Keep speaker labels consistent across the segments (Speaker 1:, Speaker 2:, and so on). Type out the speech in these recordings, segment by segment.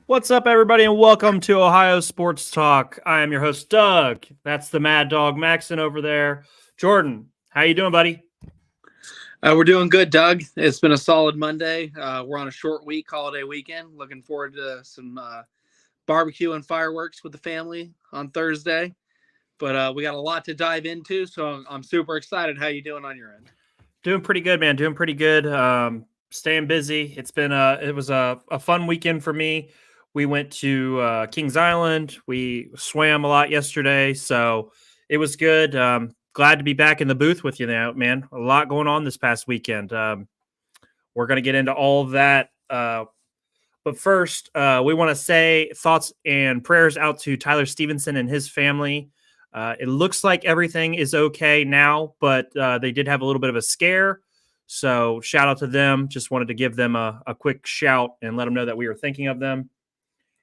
Speaker 1: What's up, everybody, and welcome to Ohio Sports Talk. I am your host, Doug. That's the Mad Dog Maxon over there. Jordan, how you doing, buddy?
Speaker 2: We're doing good, Doug. It's been a solid Monday. We're on a short week, holiday weekend. Looking forward to some barbecue and fireworks with the family on Thursday. But we got a lot to dive into, so I'm super excited. How you doing on your end?
Speaker 1: Doing pretty good, man. Doing pretty good. Staying busy. It was a fun weekend for me. We went to Kings Island. We swam a lot yesterday, so it was good. Glad to be back in the booth with you now, man. A lot going on this past weekend. We're going to get into all of that. But first, we want to say thoughts and prayers out to Tyler Stevenson and his family. It looks like everything is okay now, but they did have a little bit of a scare. So shout out to them. Just wanted to give them a quick shout and let them know that we were thinking of them.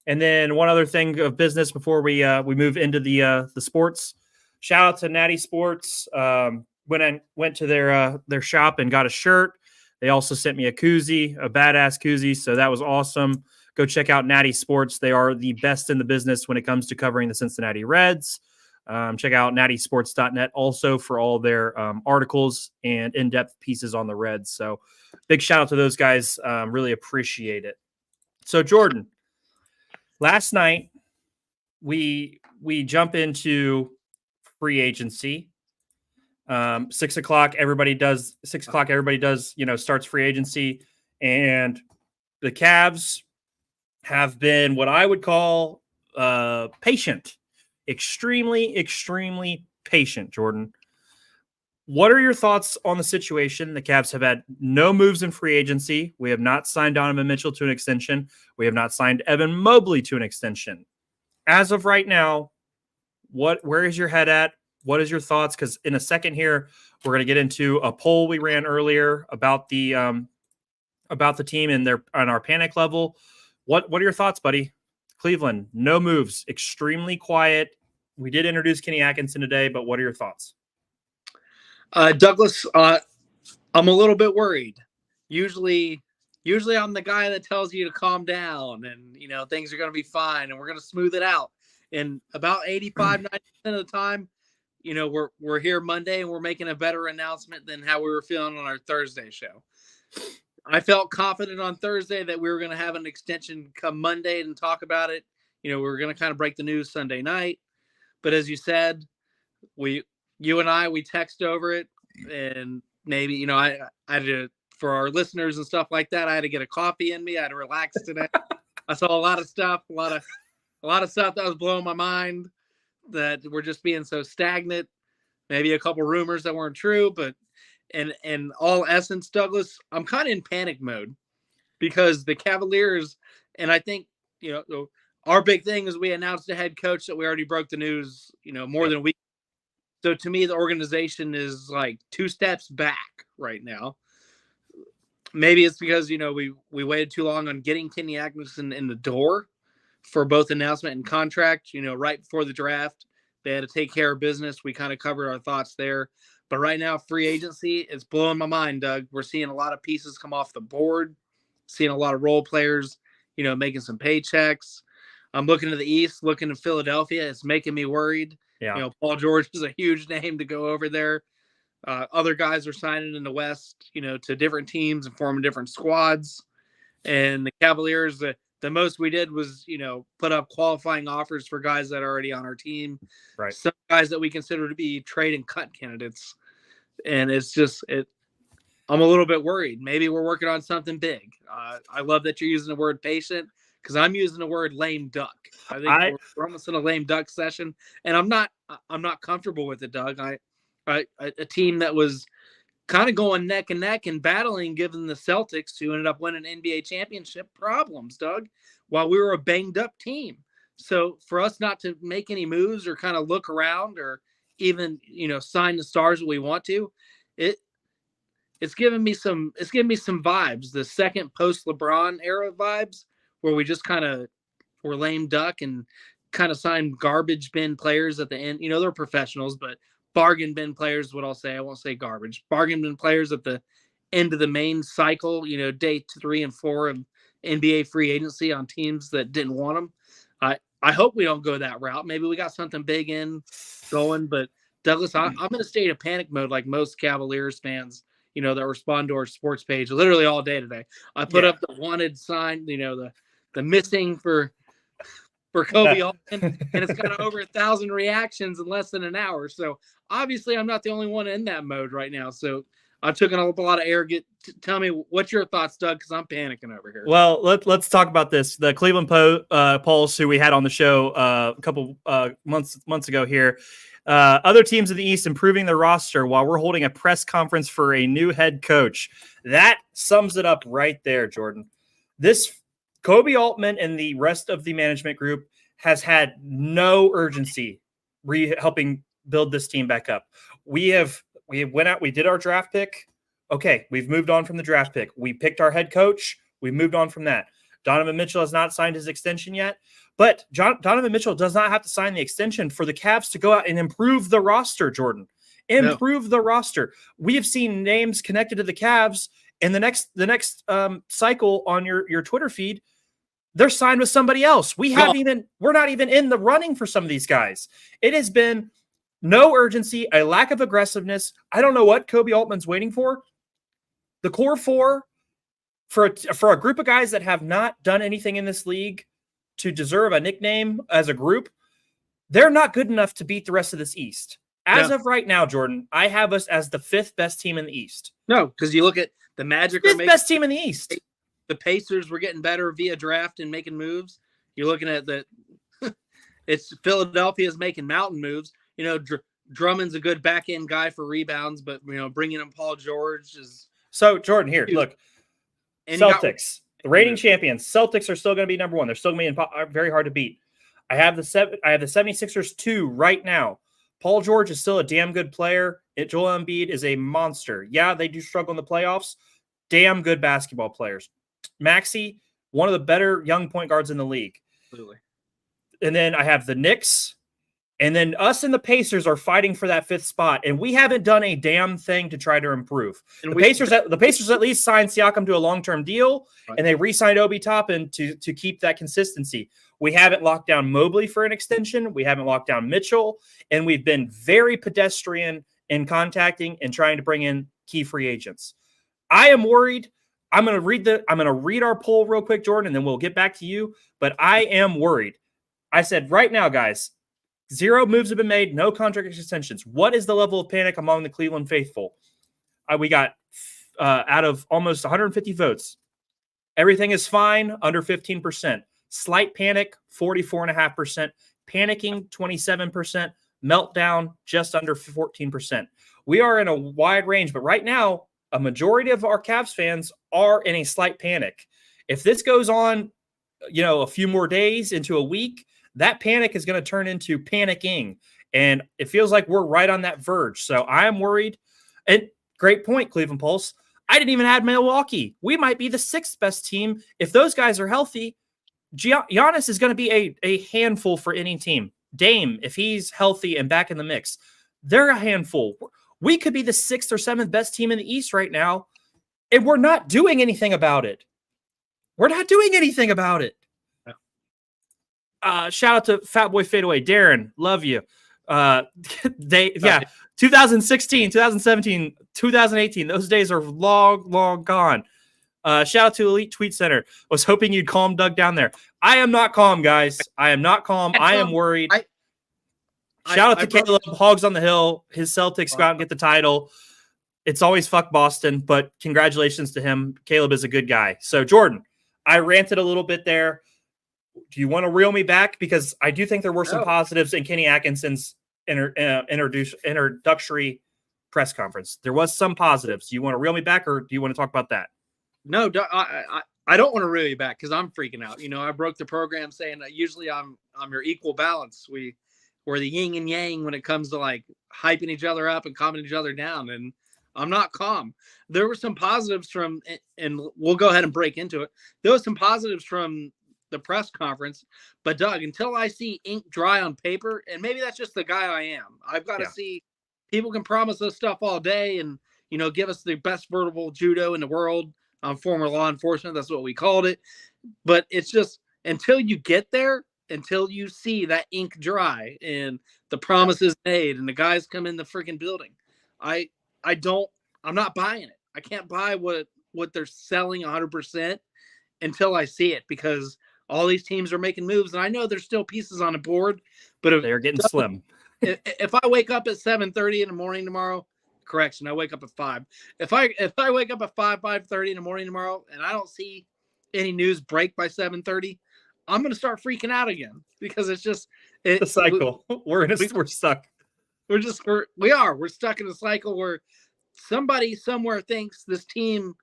Speaker 1: And then one other thing of business before we move into the sports. Shout out to Natty Sports. Went to their shop and got a shirt. They also sent me a koozie, a badass koozie. So that was awesome. Go check out Natty Sports. They are the best in the business when it comes to covering the Cincinnati Reds. Check out nattysports.net also for all their articles and in-depth pieces on the Reds. So big shout out to those guys. Really appreciate it. So Jordan, last night we jump into free agency. 6 o'clock, everybody does, starts free agency. And the Cavs have been what I would call patient. Extremely, extremely patient, Jordan. What are your thoughts on the situation? The Cavs have had no moves in free agency. We have not signed Donovan Mitchell to an extension. We have not signed Evan Mobley to an extension. As of right now, where is your head at? What is your thoughts? Because in a second here, we're going to get into a poll we ran earlier about the team and our panic level. What are your thoughts, buddy? Cleveland, no moves, extremely quiet. We did introduce Kenny Atkinson today, but what are your thoughts?
Speaker 2: Douglas, I'm a little bit worried. Usually I'm the guy that tells you to calm down and, things are going to be fine and we're going to smooth it out. And about 85, 90% of the time, we're here Monday and we're making a better announcement than how we were feeling on our Thursday show. I felt confident on Thursday that we were going to have an extension come Monday and talk about it. We were going to kind of break the news Sunday night. But as you said, you and I text over it, and maybe, I had to, for our listeners and stuff like that, I had to get a coffee in me. I had to relax today. I saw a lot of stuff, a lot of stuff that was blowing my mind, that we're just being so stagnant. Maybe a couple rumors that weren't true, but in all essence, Douglas, I'm kind of in panic mode because the Cavaliers, and I think, our big thing is we announced the head coach that we already broke the news, more than a week. So to me, the organization is like 2 steps back right now. Maybe it's because, we waited too long on getting Kenny Atkinson in the door for both announcement and contract, right before the draft. They had to take care of business. We kind of covered our thoughts there. But right now, free agency is blowing my mind, Doug. We're seeing a lot of pieces come off the board, seeing a lot of role players, making some paychecks. I'm looking to the East, looking to Philadelphia. It's making me worried.
Speaker 1: Yeah.
Speaker 2: Paul George is a huge name to go over there. Other guys are signing in the West, to different teams and forming different squads. And the Cavaliers, the most we did was, put up qualifying offers for guys that are already on our team.
Speaker 1: Right.
Speaker 2: Some guys that we consider to be trade and cut candidates. And it's just, I'm a little bit worried. Maybe we're working on something big. I love that you're using the word patient, because I'm using the word lame duck. I think we're almost in a lame duck session, and I'm not comfortable with it, Doug. A team that was kind of going neck and neck and battling, given the Celtics, who ended up winning NBA championship, problems, Doug, while we were a banged up team. So for us not to make any moves or kind of look around or even, sign the stars that we want to, it's giving me some vibes, the second post LeBron era vibes, where we just kind of were lame duck and kind of signed garbage bin players at the end. They're professionals, but bargain bin players is what I'll say. I won't say garbage. Bargain bin players at the end of the main cycle, day 3 and 4 of NBA free agency on teams that didn't want them. I hope we don't go that route. Maybe we got something big going, but Douglas, I'm in a state of panic mode like most Cavaliers fans, that respond to our sports page literally all day today. I put up the wanted sign, the missing for Kobe Altman, and it's got over 1,000 reactions in less than an hour. So obviously I'm not the only one in that mode right now. So I took a lot of air. Tell me what's your thoughts, Doug, because I'm panicking over here.
Speaker 1: Well, let's talk about this. The Cleveland Pulse, who we had on the show a couple months ago here. Other teams in the East improving their roster while we're holding a press conference for a new head coach. That sums it up right there, Jordan. This Kobe Altman and the rest of the management group has had no urgency helping build this team back up. We went out, we did our draft pick. Okay, we've moved on from the draft pick. We picked our head coach. We moved on from that. Donovan Mitchell has not signed his extension yet, but Donovan Mitchell does not have to sign the extension for the Cavs to go out and improve the roster, Jordan. Improve the roster. We have seen names connected to the Cavs in the next cycle on your Twitter feed. They're signed with somebody else. We're not even in the running for some of these guys. It has been no urgency, a lack of aggressiveness. I don't know what Kobe Altman's waiting for. The core four, for a group of guys that have not done anything in this league to deserve a nickname as a group, they're not good enough to beat the rest of this East. As of right now, Jordan, I have us as the 5th best team in the East.
Speaker 2: No, because you look at the Magic.
Speaker 1: 5th best team in the East.
Speaker 2: The Pacers were getting better via draft and making moves. You're looking at it's Philadelphia's making mountain moves. Drummond's a good back end guy for rebounds, but bringing in Paul George is so. Jordan,
Speaker 1: here, look, Celtics, the reigning champions. Celtics are still going to be number 1. They're still going to be very hard to beat. I have the 76ers 2 right now. Paul George is still a damn good player. Joel Embiid is a monster. Yeah, they do struggle in the playoffs. Damn good basketball players. Maxey, one of the better young point guards in the league.
Speaker 2: Absolutely.
Speaker 1: And then I have the Knicks, and then us and the Pacers are fighting for that 5th spot, and we haven't done a damn thing to try to improve. And the Pacers at least signed Siakam to a long-term deal, right, and they re-signed Obi Toppin to keep that consistency. We haven't locked down Mobley for an extension. We haven't locked down Mitchell, and we've been very pedestrian in contacting and trying to bring in key free agents. I am worried. I'm going to read our poll real quick, Jordan, and then we'll get back to you. But I am worried. I said right now, guys, 0 moves have been made, no contract extensions. What is the level of panic among the Cleveland faithful? We got out of almost 150 votes, everything is fine, under 15%. Slight panic, 44.5%. Panicking, 27%. Meltdown, just under 14%. We are in a wide range, but right now, a majority of our Cavs fans are in a slight panic. If this goes on, a few more days into a week, that panic is going to turn into panicking. And it feels like we're right on that verge. So I am worried. And great point, Cleveland Pulse. I didn't even add Milwaukee. We might be the 6th best team. If those guys are healthy, Giannis is going to be a handful for any team. Dame, if he's healthy and back in the mix, they're a handful. We could be the 6th or 7th best team in the East right now, and we're not doing anything about it. Shout out to Fat Boy Fadeaway. Darren, love you. 2016, 2017, 2018, those days are long gone. Shout out to Elite Tweet Center. Was hoping you'd calm Doug down there. I am not calm, guys. I am not calm. I am worried. Shout out to Caleb, Hogs on the Hill. His Celtics go out and get the title. It's always fuck Boston, but congratulations to him. Caleb is a good guy. So, Jordan, I ranted a little bit there. Do you want to reel me back? Because I do think there were some positives in Kenny Atkinson's introductory press conference. There was some positives. Do you want to reel me back, or do you want to talk about that?
Speaker 2: No, I don't want to reel you back because I'm freaking out. I broke the program saying that usually I'm your equal balance. We're the yin and yang when it comes to like hyping each other up and calming each other down. And I'm not calm. There were some positives and we'll go ahead and break into it. There was some positives from the press conference. But Doug, until I see ink dry on paper, and maybe that's just the guy I am, I've got to see. People can promise us stuff all day and give us the best vertical judo in the world. I'm former law enforcement. That's what we called it. But it's just until you get there, until you see that ink dry and the promises made and the guys come in the freaking building, I'm not buying it. I can't buy what they're selling 100% until I see it, because all these teams are making moves, and I know there's still pieces on the board, but
Speaker 1: they're getting slim.
Speaker 2: If I wake up at 7:30 in the morning tomorrow, correction, I wake up at 5. If I wake up at 5:30 in the morning tomorrow and I don't see any news break by 7:30, I'm going to start freaking out again, because it's just
Speaker 1: the cycle. We're stuck.
Speaker 2: We're stuck in a cycle where somebody somewhere thinks this team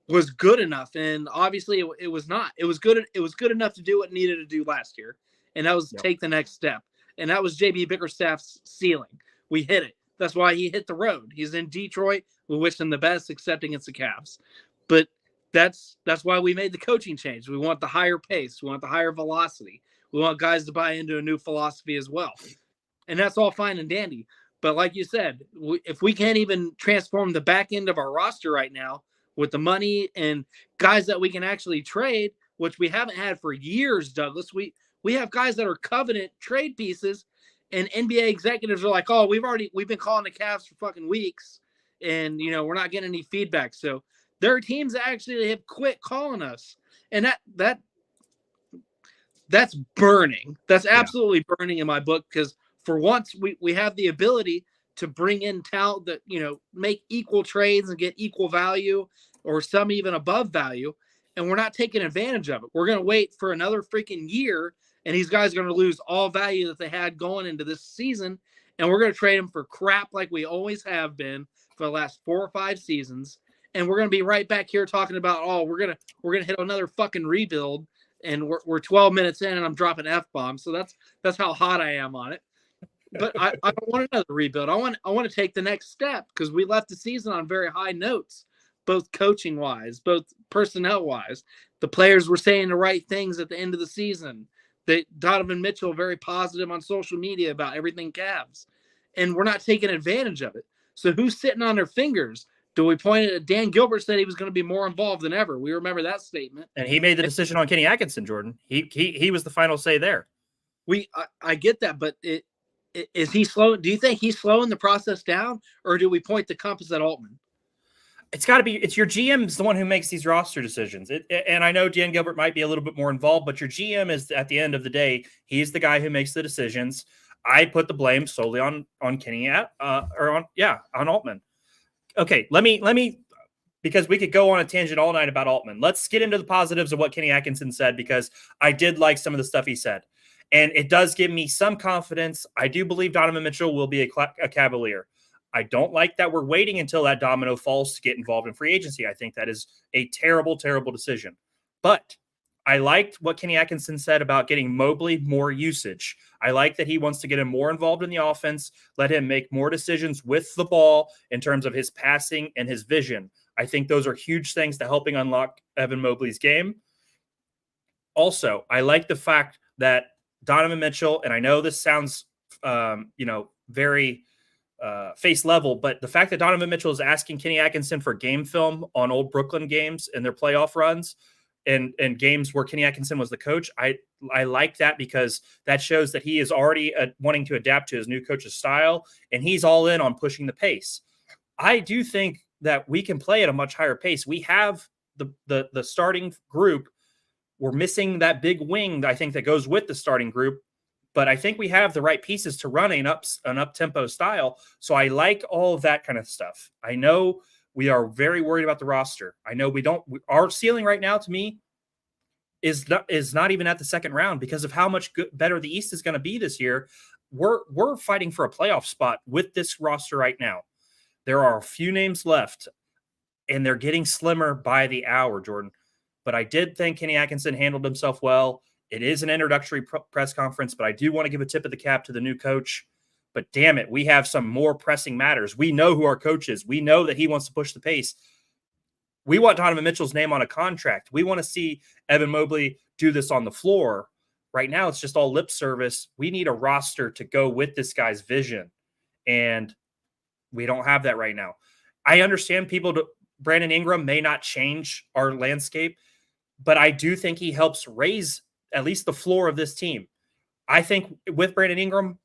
Speaker 2: was good enough, and obviously it was not. It was good enough to do what it needed to do last year, and that was take the next step. And that was JB Bickerstaff's ceiling. We hit it. That's why he hit the road. He's in Detroit. We wish him the best, except against the Cavs. But that's why we made the coaching change. We want the higher pace. We want the higher velocity. We want guys to buy into a new philosophy as well. And that's all fine and dandy. But like you said, if we can't even transform the back end of our roster right now with the money and guys that we can actually trade, which we haven't had for years, Douglas, we have guys that are covenant trade pieces, and NBA executives are like, oh, we've been calling the Cavs for fucking weeks, and we're not getting any feedback. So there are teams that actually have quit calling us, and that's burning. That's absolutely burning in my book, because for once we have the ability to bring in talent that make equal trades and get equal value, or some even above value, and we're not taking advantage of it. We're going to wait for another freaking year, and these guys are going to lose all value that they had going into this season, and we're going to trade them for crap like we always have been for the last 4 or 5 seasons. And we're going to be right back here talking about, oh, we're going to hit another fucking rebuild, and we're 12 minutes in and I'm dropping F-bombs. So that's how hot I am on it. But I don't want another rebuild. I want to take the next step, because we left the season on very high notes, both coaching wise, both personnel wise. The players were saying the right things at the end of the season. Donovan Mitchell very positive on social media about everything Cavs, and we're not taking advantage of it. So who's sitting on their fingers? Do we point at Dan Gilbert said he was going to be more involved than ever? We remember that statement.
Speaker 1: And he made the decision on Kenny Atkinson, Jordan. He was the final say there.
Speaker 2: I get that, but is he slow? Do you think he's slowing the process down, or do we point the compass at Altman?
Speaker 1: It's got to be. It's your GM's the one who makes these roster decisions. And I know Dan Gilbert might be a little bit more involved, but your GM is, at the end of the day, he's the guy who makes the decisions. I put the blame solely on Kenny on Altman. Okay, let me because we could go on a tangent all night about Altman. Let's get into the positives of what Kenny Atkinson said, because I did like some of the stuff he said, and it does give me some confidence. I do believe Donovan Mitchell will be a Cavalier. I don't like that we're waiting until that domino falls to get involved in free agency. I think that is a terrible, terrible decision. But I liked what Kenny Atkinson said about getting Mobley more usage. I like that he wants to get him more involved in the offense, let him make more decisions with the ball in terms of his passing and his vision. I think those are huge things to helping unlock Evan Mobley's game. Also, I like the fact that Donovan Mitchell, and I know this sounds, very face level, but the fact that Donovan Mitchell is asking Kenny Atkinson for game film on old Brooklyn games and their playoff runs and games where Kenny Atkinson was the coach, I like that, because that shows that he is already wanting to adapt to his new coach's style, and he's all in on pushing the pace. I do think that we can play at a much higher pace. We have the starting group. We're missing that big wing, I think, that goes with the starting group. But I think we have the right pieces to run an up-tempo style. So I like all of that kind of stuff. I know we are very worried about the roster. I know our ceiling right now, to me, is not even at the second round, because of how much better the East is going to be this year. We're fighting for a playoff spot with this roster right now. There are a few names left, and they're getting slimmer by the hour, Jordan. But I did think Kenny Atkinson handled himself well. It is an introductory press conference, but I do want to give a tip of the cap to the new coach. But damn it, we have some more pressing matters. We know who our coach is. We know that he wants to push the pace. We want Donovan Mitchell's name on a contract. We want to see Evan Mobley do this on the floor. Right now, it's just all lip service. We need a roster to go with this guy's vision. And we don't have that right now. I understand Brandon Ingram may not change our landscape, but I do think he helps raise at least the floor of this team. I think with Brandon Ingram,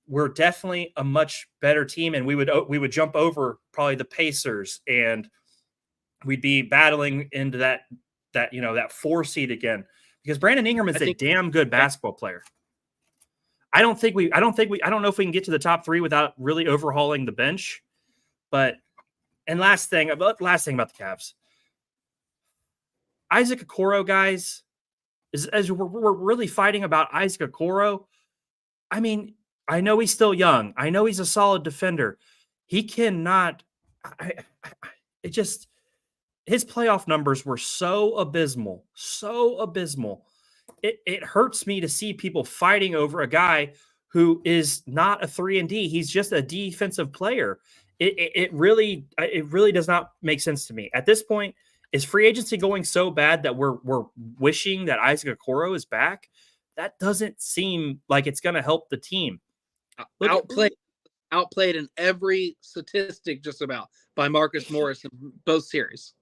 Speaker 1: we're definitely a much better team, and we would jump over probably the Pacers, and we'd be battling into that 4 seed again, because Brandon Ingram is a damn good basketball player. I don't know if we can get to the top 3 without really overhauling the bench. And last thing about the Cavs, Isaac Okoro, guys, as we're really fighting about Isaac Okoro. I mean, I know he's still young. I know he's a solid defender. He cannot. His playoff numbers were so abysmal. It hurts me to see people fighting over a guy who is not a 3-and-D. He's just a defensive player. It really does not make sense to me. At this point, is free agency going so bad that we're wishing that Isaac Okoro is back? That doesn't seem like it's going to help the team.
Speaker 2: Outplayed in every statistic just about by Marcus Morris in both series.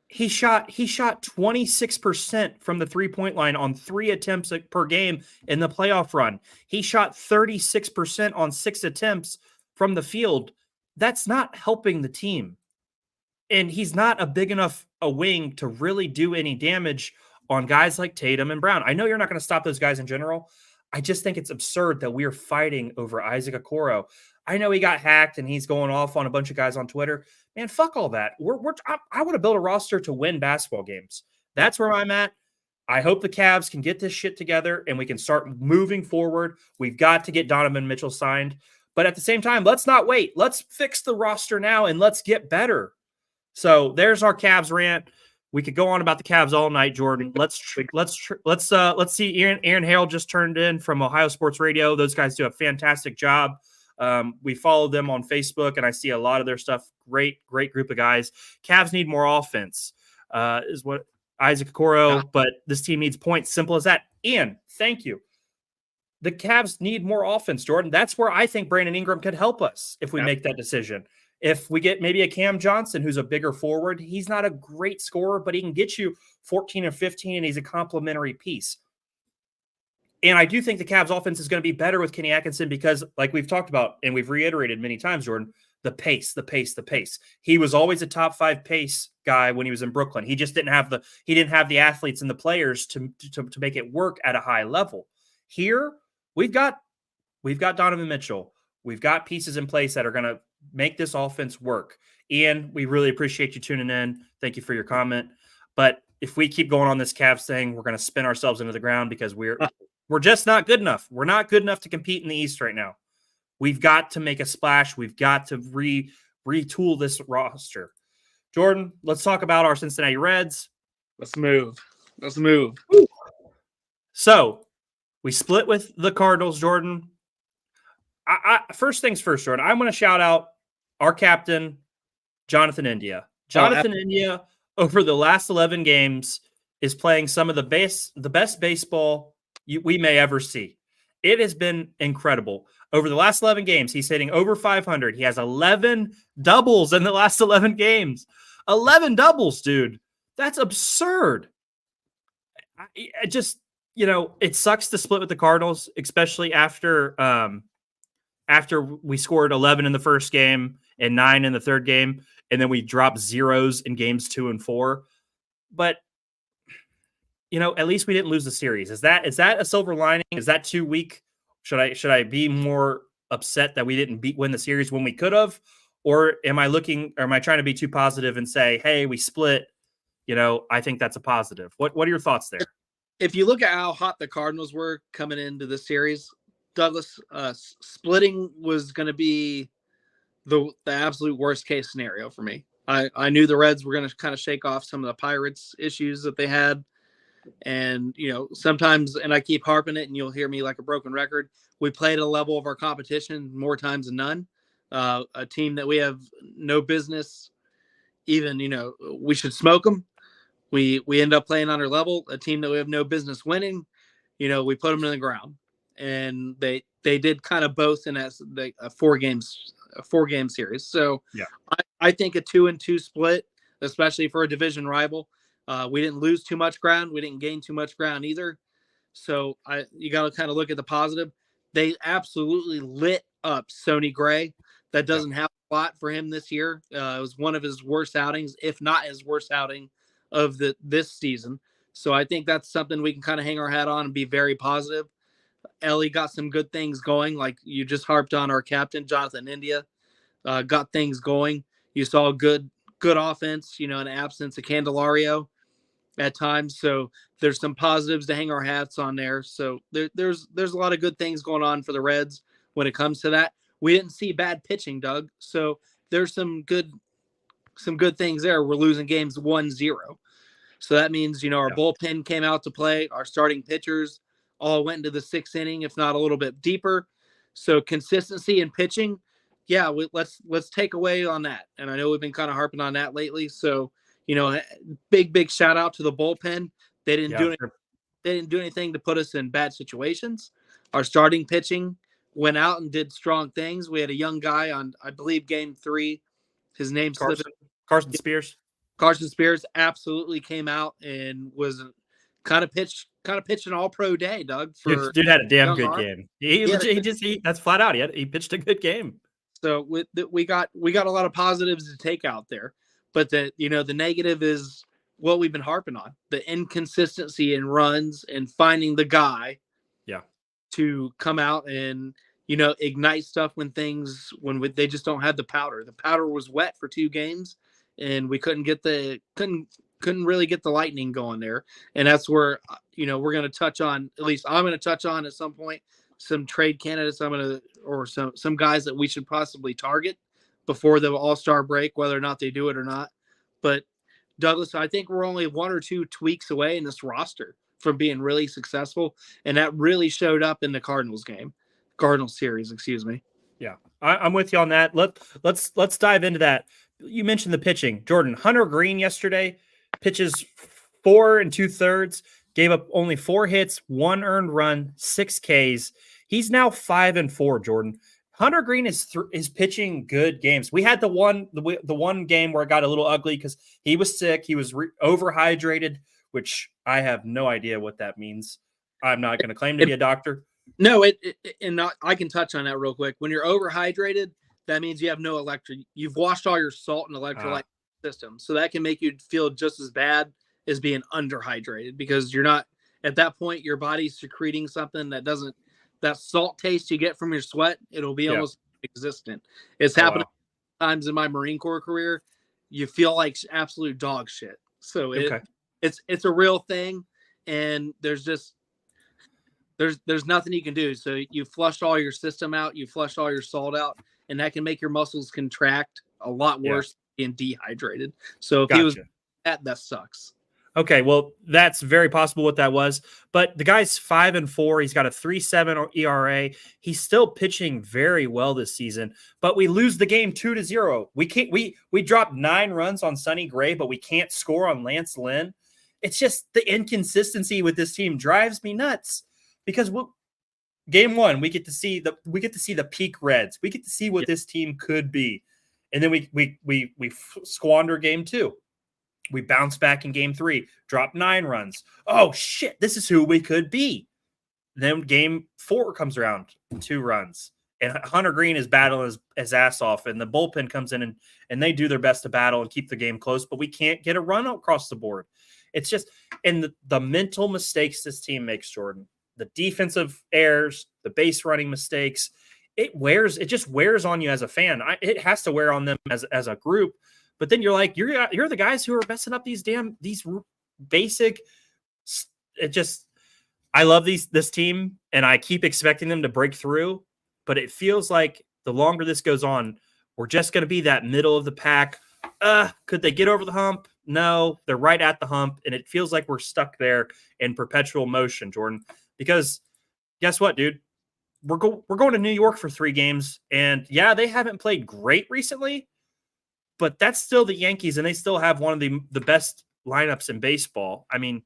Speaker 1: He shot 26% from the 3-point line on 3 attempts per game in the playoff run. He shot 36% on 6 attempts from the field. That's not helping the team. And he's not a big enough a wing to really do any damage on guys like Tatum and Brown. I know you're not going to stop those guys in general. I just think it's absurd that we're fighting over Isaac Okoro. I know he got hacked and he's going off on a bunch of guys on Twitter. Man, fuck all that. I want to build a roster to win basketball games. That's where I'm at. I hope the Cavs can get this shit together and we can start moving forward. We've got to get Donovan Mitchell signed. But at the same time, let's not wait. Let's fix the roster now and let's get better. So there's our Cavs rant. We could go on about the Cavs all night, Jordan. Let's see. Aaron Hale just turned in from Ohio Sports Radio. Those guys do a fantastic job. We follow them on Facebook, and I see a lot of their stuff. Great group of guys. Cavs need more offense, is what Isaac Okoro, but this team needs points. Simple as that. Ian, thank you. The Cavs need more offense, Jordan. That's where I think Brandon Ingram could help us if we make that decision. If we get maybe a Cam Johnson, who's a bigger forward, he's not a great scorer, but he can get you 14 or 15, and he's a complementary piece. And I do think the Cavs offense is going to be better with Kenny Atkinson because, like we've talked about and we've reiterated many times, Jordan, the pace. He was always a top 5 pace guy when he was in Brooklyn. He just didn't have the athletes and the players to make it work at a high level. Here, we've got Donovan Mitchell. We've got pieces in place that are going to make this offense work. Ian, we really appreciate you tuning in. Thank you for your comment. But if we keep going on this Cavs thing, we're going to spin ourselves into the ground because we're just not good enough. We're not good enough to compete in the East right now. We've got to make a splash. We've got to retool this roster. Jordan, let's talk about our Cincinnati Reds.
Speaker 2: Let's move.
Speaker 1: Woo. So we split with the Cardinals, Jordan. First things first, Jordan, I want to shout out our captain, Jonathan India. Jonathan India, over the last 11 games, is playing some of the best baseball we may ever see. It has been incredible. Over the last 11 games, he's hitting over 500. He has 11 doubles in the last 11 games. 11 doubles, dude. That's absurd. It sucks to split with the Cardinals, especially after we scored 11 in the first game and 9 in the third game, and then we dropped zeros in games 2 and 4. But at least we didn't lose the series. Is that a silver lining? Is that too weak? Should I be more upset that we didn't win the series when we could have? Or am I trying to be too positive and say, hey, we split? I think that's a positive. What are your thoughts there?
Speaker 2: If you look at how hot the Cardinals were coming into this series, Douglas, splitting was going to be the absolute worst case scenario for me. I knew the Reds were going to kind of shake off some of the Pirates issues that they had. And, sometimes, and I keep harping it and you'll hear me like a broken record, we played at a level of our competition more times than none. A team that we have no business even, we should smoke them. We end up playing on our level, a team that we have no business winning. We put them in the ground, and they did kind of both in a 4-game series. So
Speaker 1: Yeah.
Speaker 2: I think a 2-2 split, especially for a division rival. We didn't lose too much ground. We didn't gain too much ground either. So you got to kind of look at the positive. They absolutely lit up Sonny Gray. That doesn't have a lot for him this year. It was one of his worst outings, if not his worst outing of this season. So I think that's something we can kind of hang our hat on and be very positive. Ellie got some good things going, like you just harped on. Our captain Jonathan India got things going. You saw good offense, in absence of Candelario at times. So there's some positives to hang our hats on there. So there's a lot of good things going on for the Reds when it comes to that. We didn't see bad pitching, Doug. So there's some good things there. We're losing games 1-0. So that means, our bullpen came out to play. Our starting pitchers all went into the 6th inning, if not a little bit deeper. So consistency in pitching, let's take away on that. And I know we've been kind of harping on that lately. So, big shout out to the bullpen. They didn't do anything to put us in bad situations. Our starting pitching went out and did strong things. We had a young guy on, I believe, game 3. His name's
Speaker 1: Carson Spears.
Speaker 2: Carson Spears absolutely came out and was kind of pitched an all-pro day, Doug.
Speaker 1: Dude had a damn good game. That's flat out. He pitched a good game.
Speaker 2: So we got a lot of positives to take out there, but the negative is what we've been harping on: the inconsistency in runs and finding the guy, to come out and ignite stuff when they just don't have the powder. The powder was wet for 2 games. And we couldn't really get the lightning going there. And that's where, we're going to touch on, at least I'm going to touch on at some point, some trade candidates or some guys that we should possibly target before the All-Star break, whether or not they do it or not. But Douglas, I think we're only 1 or 2 tweaks away in this roster from being really successful. And that really showed up in the Cardinals series, excuse me.
Speaker 1: Yeah, I'm with you on that. Let's dive into that. You mentioned the pitching. Jordan, Hunter Green yesterday pitches 4 2/3, gave up only 4 hits, 1 earned run, 6 Ks. He's now 5-4, Jordan. Hunter Green is pitching good games. We had the one game where it got a little ugly because he was sick. He was overhydrated, which I have no idea what that means. I'm not going to claim to be a doctor.
Speaker 2: No, I can touch on that real quick. When you're overhydrated, that means you have no you've washed all your salt and electrolyte system. So that can make you feel just as bad as being underhydrated, because you're not, at that point, your body's secreting something that salt taste you get from your sweat. It'll be almost existent. It's happened times in my Marine Corps career. You feel like absolute dog shit. So it's a real thing. And there's nothing you can do. So you flushed all your system out, you flushed all your salt out, and that can make your muscles contract a lot worse than being dehydrated. So if he was that sucks.
Speaker 1: Okay, well, that's very possible what that was. But the guy's 5-4. He's got a 3.7 ERA. He's still pitching very well this season. But we lose the game 2-0. We dropped 9 runs on Sonny Gray, but we can't score on Lance Lynn. It's just the inconsistency with this team drives me nuts. Because game 1, we get to see the peak Reds. We get to see what this team could be, and then we squander game 2. We bounce back in game 3, drop 9 runs. Oh shit, this is who we could be. Then game 4 comes around, 2 runs, and Hunter Green is battling his ass off, and the bullpen comes in and they do their best to battle and keep the game close, but we can't get a run across the board. It's just, and the mental mistakes this team makes, Jordan. The defensive errors, the base running mistakes, it just wears on you as a fan. It has to wear on them as a group. But then you're like, you're the guys who are messing up these basic. I love this team, and I keep expecting them to break through. But it feels like the longer this goes on, we're just going to be that middle of the pack. Could they get over the hump? No, they're right at the hump, and it feels like we're stuck there in perpetual motion, Jordan. Because guess what, dude? We're going to New York for 3 games, and they haven't played great recently, but that's still the Yankees, and they still have one of the best lineups in baseball. I mean,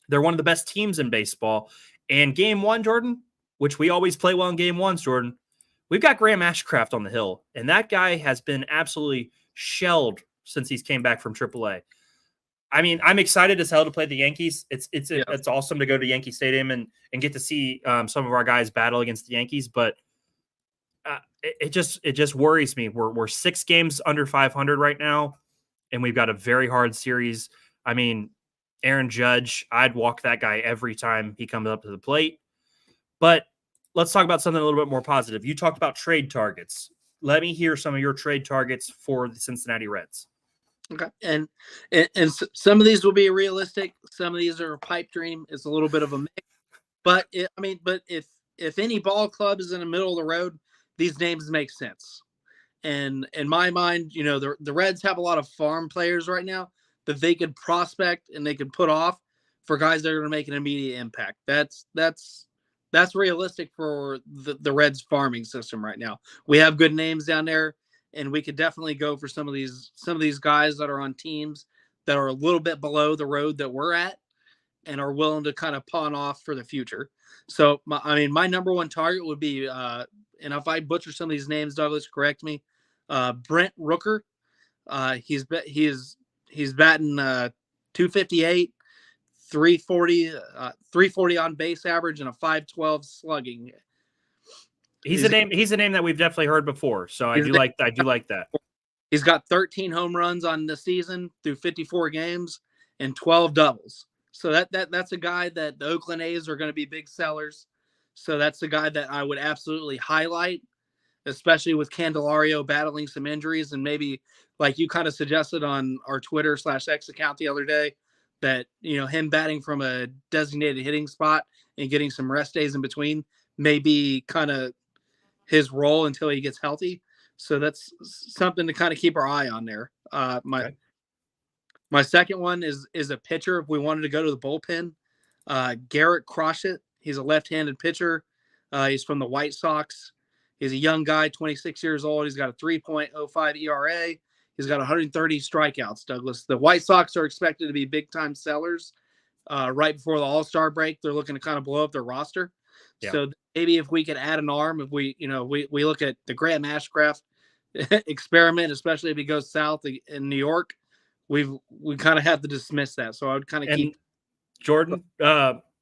Speaker 1: they're one of the best teams in baseball. And game one, Jordan, which we always play well in game ones, Jordan, we've got Graham Ashcraft on the hill, and that guy has been absolutely shelled since he's came back from AAA. I mean, I'm excited as hell to play the Yankees. It's awesome to go to Yankee Stadium and get to see some of our guys battle against the Yankees, but it just worries me. We're 6 games under 500 right now, and we've got a very hard series. I mean, Aaron Judge, I'd walk that guy every time he comes up to the plate. But let's talk about something a little bit more positive. You talked about trade targets. Let me hear some of your trade targets for the Cincinnati Reds.
Speaker 2: Okay, and some of these will be realistic. Some of these are a pipe dream. It's a little bit of a mix. But if any ball club is in the middle of the road, these names make sense. And in my mind, the Reds have a lot of farm players right now that they could prospect and they could put off for guys that are going to make an immediate impact. That's realistic for the Reds farming system right now. We have good names down there, and we could definitely go for some of these guys that are on teams that are a little bit below the road that we're at and are willing to kind of pawn off for the future. So, my number one target would be, and if I butcher some of these names, Douglas, correct me, Brent Rooker. He's batting 258, 340 on base average, and a 512 slugging.
Speaker 1: He's a name that we've definitely heard before. So I do like that.
Speaker 2: He's got 13 home runs on the season through 54 games and 12 doubles. So that's a guy that the Oakland A's are going to be big sellers. So that's a guy that I would absolutely highlight, especially with Candelario battling some injuries, and maybe like you kind of suggested on our Twitter/X account the other day, that him batting from a designated hitting spot and getting some rest days in between may be kind of his role until he gets healthy. So that's something to kind of keep our eye on there. My second one is a pitcher. If we wanted to go to the bullpen, Garrett Crochet. He's a left-handed pitcher. He's from the White Sox. He's a young guy, 26 years old. He's got a 3.05 ERA. He's got 130 strikeouts, Douglas. The White Sox are expected to be big-time sellers right before the All-Star break. They're looking to kind of blow up their roster. Yeah. So maybe if we could add an arm, if we look at the Graham Ashcraft experiment, especially if he goes south in New York, we kind of have to dismiss that. So I would kind of keep
Speaker 1: Jordan.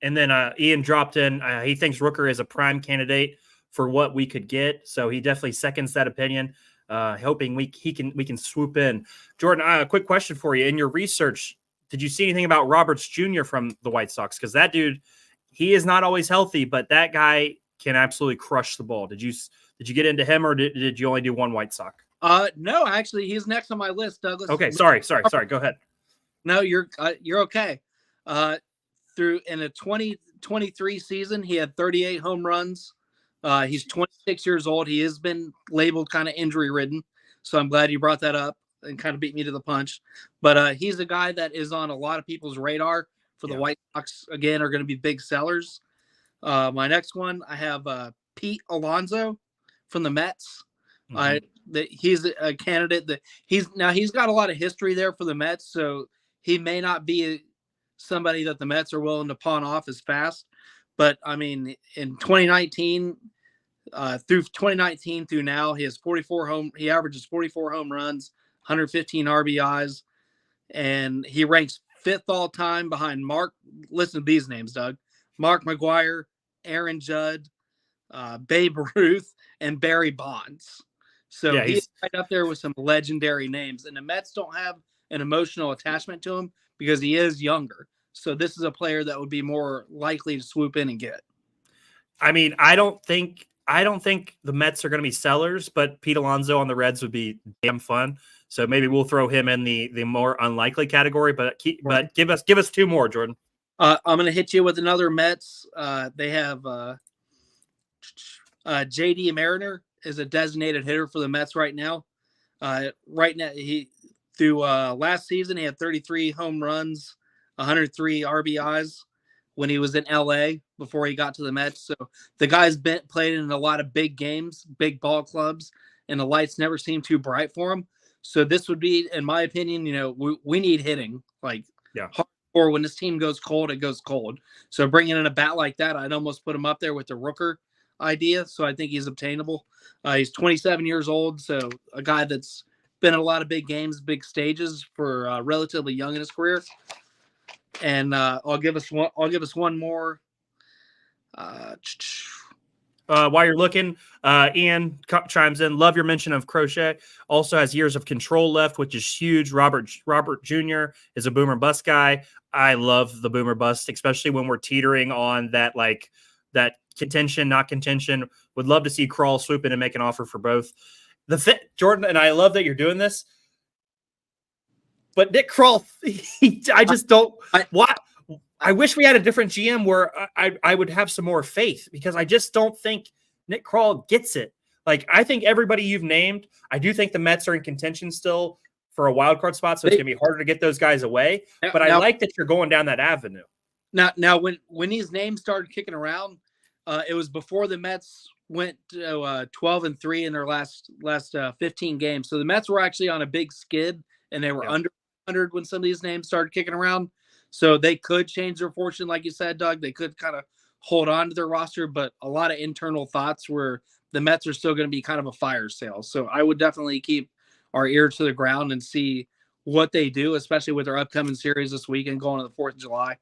Speaker 1: And then Ian dropped in. He thinks Rooker is a prime candidate for what we could get. So he definitely seconds that opinion. Hoping we can swoop in. Jordan, a quick question for you. In your research, did you see anything about Roberts Jr. from the White Sox? Because that dude, he is not always healthy, but that guy can absolutely crush the ball. Did you get into him, or did you only do one White Sox?
Speaker 2: No, actually, he's next on my list, Douglas.
Speaker 1: Okay, sorry. Go ahead.
Speaker 2: No, you're okay. In the 2023 season, he had 38 home runs. He's 26 years old. He has been labeled kind of injury ridden. So I'm glad you brought that up and kind of beat me to the punch. But he's a guy that is on a lot of people's radar for the White Sox. Again, are going to be big sellers. My next one, I have Pete Alonso from the Mets. He's a candidate that he's got a lot of history there for the Mets. So he may not be somebody that the Mets are willing to pawn off as fast. But I mean, in 2019, through now, he averages 44 home runs, 115 RBIs, and he ranks 5th all time behind listen to these names, Doug: Mark McGwire, Aaron Judd, Babe Ruth, and Barry Bonds. So he's right up there with some legendary names, and the Mets don't have an emotional attachment to him because he is younger. So this is a player that would be more likely to swoop in and get.
Speaker 1: I mean, I don't think the Mets are going to be sellers, but Pete Alonso on the Reds would be damn fun. So maybe we'll throw him in the more unlikely category. But give us 2 more, Jordan.
Speaker 2: I'm going to hit you with another Mets. They have J.D. Mariner is a designated hitter for the Mets right now. Right now, last season, he had 33 home runs, 103 RBIs when he was in LA before he got to the Mets. So the guy's played in a lot of big games, big ball clubs, and the lights never seem too bright for him. So this would be, in my opinion, we need hitting. Like
Speaker 1: Yeah.
Speaker 2: Or when this team goes cold, it goes cold. So bringing in a bat like that, I'd almost put him up there with the Rooker idea. So I think he's obtainable. He's 27 years old, so a guy that's been in a lot of big games, big stages for relatively young in his career. And I'll give us one more.
Speaker 1: While you're looking, Ian chimes in. Love your mention of Crochet. Also has years of control left, which is huge. Robert Jr. is a boomer bust guy. I love the boomer bust, especially when we're teetering on that that contention, not contention. Would love to see Krall swoop in and make an offer for both. The fit, Jordan, and I love that you're doing this. But Nick Krall, I just don't. What? I wish we had a different GM where I would have some more faith, because I just don't think Nick Krall gets it. Like, I think everybody you've named, I do think the Mets are in contention still for a wild card spot, so it's going to be harder to get those guys away. But I like that you're going down that avenue.
Speaker 2: Now, when these names started kicking around, it was before the Mets went 12-3 in their last 15 games. So the Mets were actually on a big skid, and they were under 100 when some of these names started kicking around. So they could change their fortune, like you said, Doug. They could kind of hold on to their roster, but a lot of internal thoughts were the Mets are still going to be kind of a fire sale. So I would definitely keep our ear to the ground and see what they do, especially with their upcoming series this weekend, going to the 4th of July,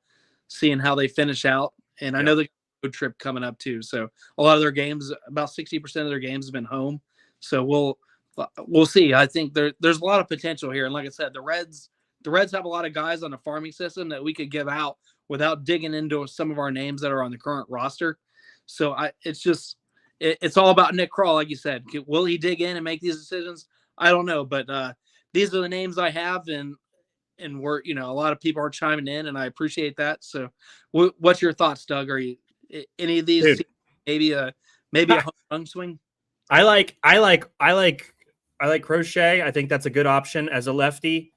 Speaker 2: seeing how they finish out. And I know the road trip coming up too. So a lot of their games, about 60% of their games have been home. So we'll see. I think there's a lot of potential here. And like I said, the Reds have a lot of guys on the farming system that we could give out without digging into some of our names that are on the current roster. So it's all about Nick Krall, like you said. Will he dig in and make these decisions? I don't know, but these are the names I have, and we're, a lot of people are chiming in, and I appreciate that. So, what's your thoughts, Doug? Are you any of these?
Speaker 1: Dude.
Speaker 2: Maybe a home run swing.
Speaker 1: I like Crochet. I think that's a good option as a lefty.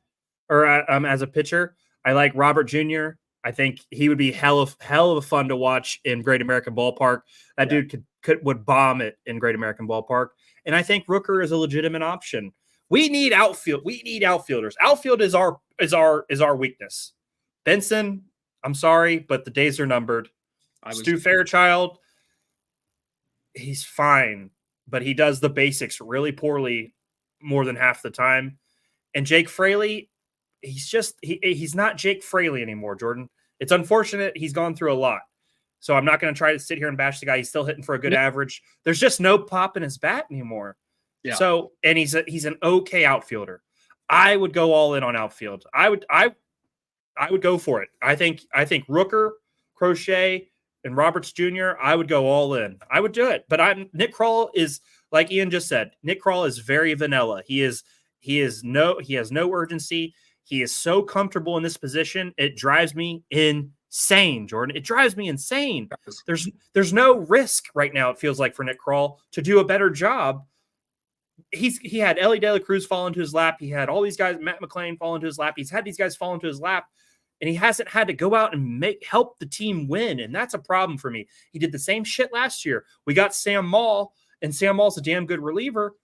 Speaker 1: Or as a pitcher. I like Robert Jr. I think he would be hell of fun to watch in Great American Ballpark. That dude would bomb it in Great American Ballpark. And I think Rooker is a legitimate option. We need outfield. We need outfielders. Outfield is our weakness. Benson, I'm sorry, but the days are numbered. Stu Fairchild, he's fine, but he does the basics really poorly more than half the time. And Jake Fraley, he's not Jake Fraley anymore, Jordan. It's unfortunate. He's gone through a lot. So I'm not going to try to sit here and bash the guy. He's still hitting for a good average. There's just no pop in his bat anymore. Yeah. So, and he's an okay outfielder. I would go all in on outfield. I would go for it. I think Rooker, Crochet, and Roberts Jr., I would go all in. I would do it. But Nick Krall is, like Ian just said, Nick Krall is very vanilla. He has no urgency. He is so comfortable in this position. It drives me insane, Jordan. It drives me insane. There's no risk right now, it feels like, for Nick Krall to do a better job. He had Ellie De La Cruz fall into his lap. He had all these guys, Matt McClain, fall into his lap. He's had these guys fall into his lap, and he hasn't had to go out and help the team win, and that's a problem for me. He did the same shit last year. We got Sam Maul, and Sam Maul's a damn good reliever,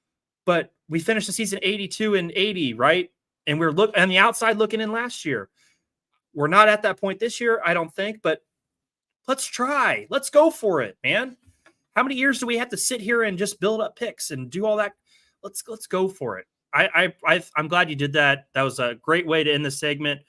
Speaker 1: but we finished the season 82 and 80, right? And we're on the outside looking in last year. We're not at that point this year, I don't think, but let's try. Let's go for it, man. How many years do we have to sit here and just build up picks and do all that? Let's go for it. I'm glad you did that. That was a great way to end the segment.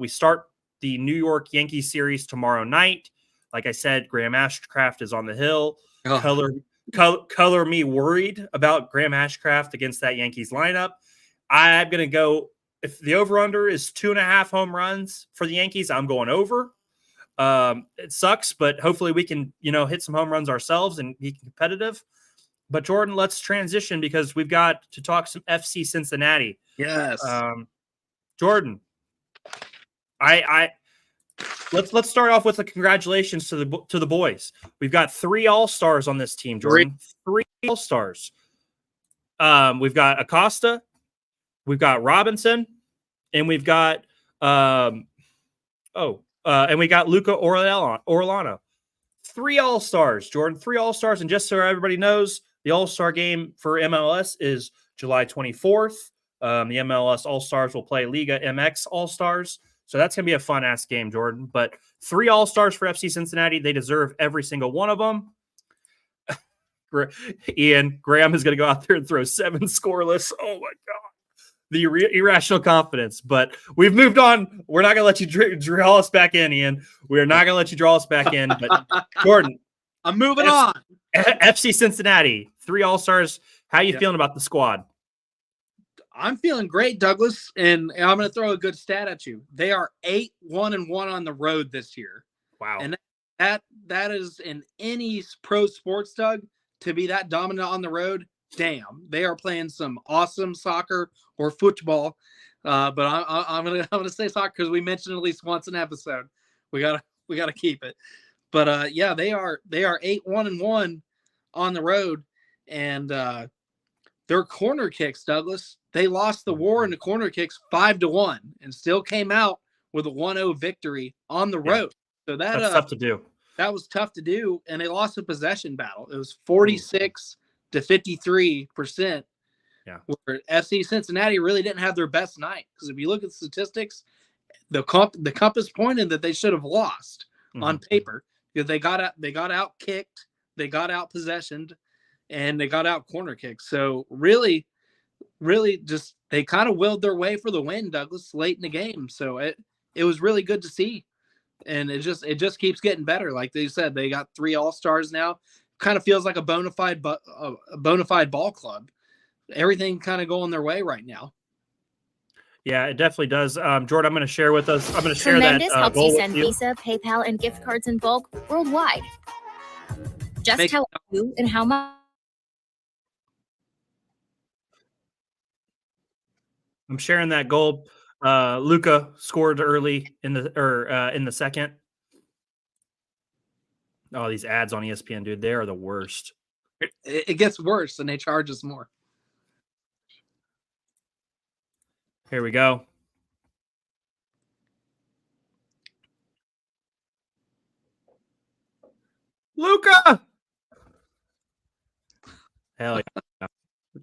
Speaker 1: We start the New York Yankees series tomorrow night. Like I said, Graham Ashcraft is on the hill. Color me worried about Graham Ashcraft against that Yankees lineup. I'm going to go, if the over-under is 2.5 home runs for the Yankees, I'm going over. It sucks, but hopefully we can, hit some home runs ourselves and be competitive. But Jordan, let's transition because we've got to talk some FC Cincinnati.
Speaker 2: Yes.
Speaker 1: Jordan, let's start off with a congratulations to the boys. We've got 3 All-Stars on this team, Jordan. 3 All-Stars. We've got Acosta, we've got Robinson, and we've got and we got Luca Orellana. 3 All-Stars, Jordan. 3 All-Stars, and just so everybody knows, the All-Star game for MLS is July 24th. The MLS All-Stars will play Liga MX All-Stars. So that's going to be a fun-ass game, Jordan. But 3 All-Stars for FC Cincinnati. They deserve every single one of them. Ian, Graham is going to go out there and throw 7 scoreless. Oh, my God. The irrational confidence. But we've moved on. We're not going to let you draw us back in, Ian. We are not going to let you draw us back in. But, Jordan.
Speaker 2: I'm moving on.
Speaker 1: FC Cincinnati, 3 All-Stars. How are you feeling about the squad?
Speaker 2: I'm feeling great, Douglas, and I'm going to throw a good stat at you. They are 8-1-1 on the road this year.
Speaker 1: Wow.
Speaker 2: And that is in any pro sports, Doug, to be that dominant on the road. Damn, they are playing some awesome soccer or football. But I'm gonna say soccer because we mentioned at least once an episode. We gotta keep it. But yeah, they are 8-1-1 on the road, and their corner kicks, Douglas. They lost the war in the corner kicks 5-1, and still came out with a 1-0 victory on the road. So that's
Speaker 1: tough to do.
Speaker 2: That was tough to do, and they lost a possession battle. It was 46 to 53%.
Speaker 1: Yeah,
Speaker 2: where FC Cincinnati really didn't have their best night, because if you look at the statistics, the compass pointed that they should have lost on paper, because they got out kicked, they got out possessioned, and they got out corner kicked. So really just they kind of willed their way for the win, Douglas, late in the game. So it was really good to see. And it just keeps getting better. Like they said, they got 3 All-Stars now. Kind of feels like a bona fide ball club. Everything kind of going their way right now.
Speaker 1: Yeah, it definitely does. Jordan, I'm going to share with us. I'm going to share
Speaker 3: Tremendous
Speaker 1: that.
Speaker 3: Helps you send Visa, PayPal, and gift cards in bulk worldwide. Just tell you and how much.
Speaker 1: I'm sharing that goal. Luka scored early in the second. Oh, these ads on ESPN, dude, they are the worst.
Speaker 2: It gets worse, and they charge us more.
Speaker 1: Here we go. Luka! Hell yeah.